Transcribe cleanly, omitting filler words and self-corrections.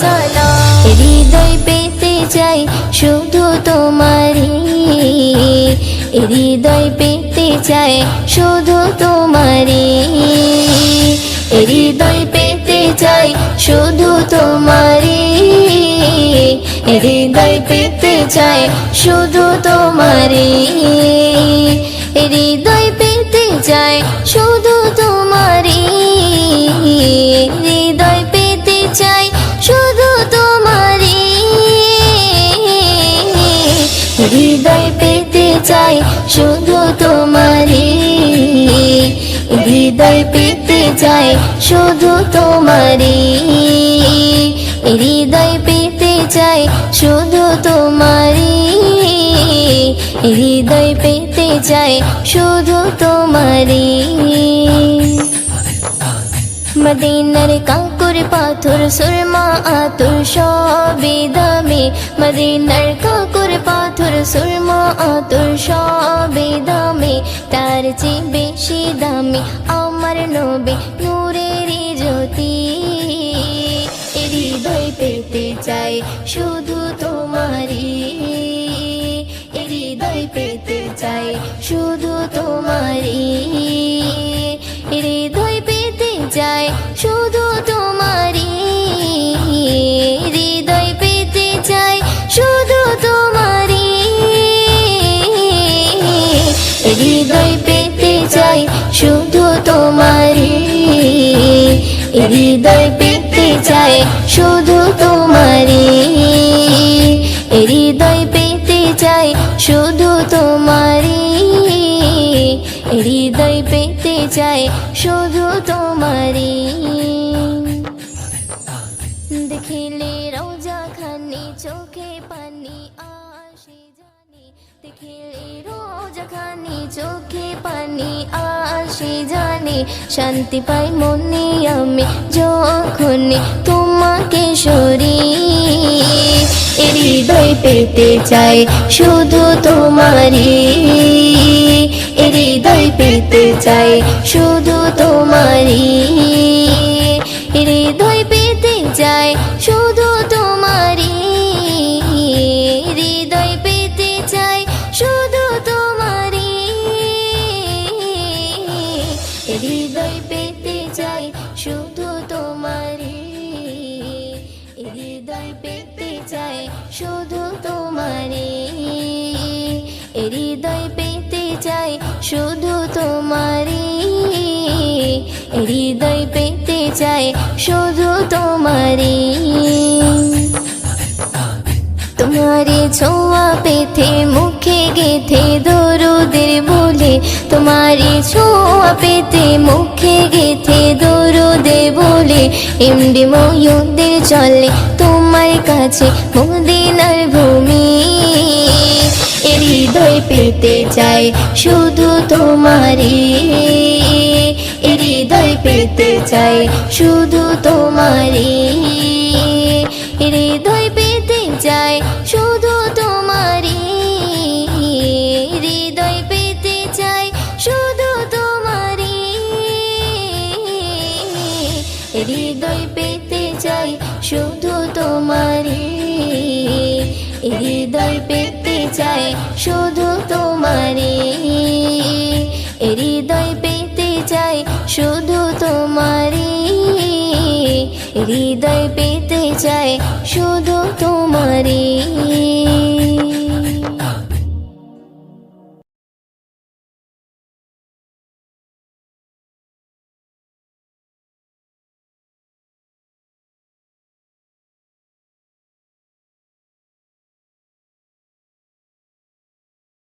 সালাম। হৃদয় পেতে চাই শুধু তোমারি, হৃদয় পেতে চাই শুধু তোমারি, হৃদয় পেতে চাই শুধু তোমারি, হৃদয় পেতে চাই শুধু তোমারি, হৃদয় পেতে চাই শুধু তোমারি, হৃদয় পেতে চাই শুধু তোমারি, হৃদয় পেতে চাই শুধু তোমারি, হৃদয় পেতে চাই শুধু তোমারি, হৃদয় পেতে চাই শুধু তোমারি, হৃদয় পেতে চাই শুধু তোমারি। মদিনার কাঁকর পাথর সুরমা আতর সবই দামি, মদিনার কাঁকর পাথর সুরমা আতর সবই দামি, তার চেয়ে বেশি দামি আমার নবী নূরের জ্যোতি। হৃদয় পেতে চাই শুধু তোমারি, হৃদয় পেতে চাই শুধু তোমারি, হৃদয় পেতে চাই শুধু তোমারি, হৃদয় পেতে চাই শুধু তোমারি, হৃদয় পেতে চাই শুধু তোমারি, হৃদয় পেতে চাই শুধু তোমারি, হৃদয় পেতে চাই শুধু তোমারি, হৃদয় পেতে চাই শুধু তোমারি। দেখিলে রোজা খানি চোখে পানি আসে জানি, দেখিলে রোজা খানি চোখে পানি আসে জানি, শান্তি পাই মনে আমি যখন তোমাকে সরি, হৃদয় পেতে চাই শুধু তোমারি, হৃদয় পেতে চাই শুধু তোমারি, হৃদয় পেতে চাই শুধু তোমারি, হৃদয় পেতে চাই শুধু তোমারি, হৃদয় পেতে চাই শুধু তোমারি, হৃদয় পেতে চাই শুধু তোমারি, হৃদয় পেতে চাই শুধু তোমারি, হৃদয় পেতে চাই শুধু তোমারি। তোমারি ছোঁয়া পেতে মুখে গেথে দরুদের বলে, তোমারি ছোঁয়া পেতে মুখে গেথে দরুদে বলে, এমডি ময়ূরদের চলে তোমার কাছে মদিনার ভূমি, হৃদয় পেতে চাই শুধু তোমারি, হৃদয় পেতে চাই শুধু তোমারি, হৃদয় পেতে চাই শুধু তোমারি, হৃদয় পেতে চাই শুধু তোমারি, হৃদয় পেতে চাই শুধু তোমারি, হৃদয় পেতে চাই শুধু তোমারি, হৃদয় পেতে চাই শুধু তোমারি, হৃদয় পেতে চাই শুধু তোমারি।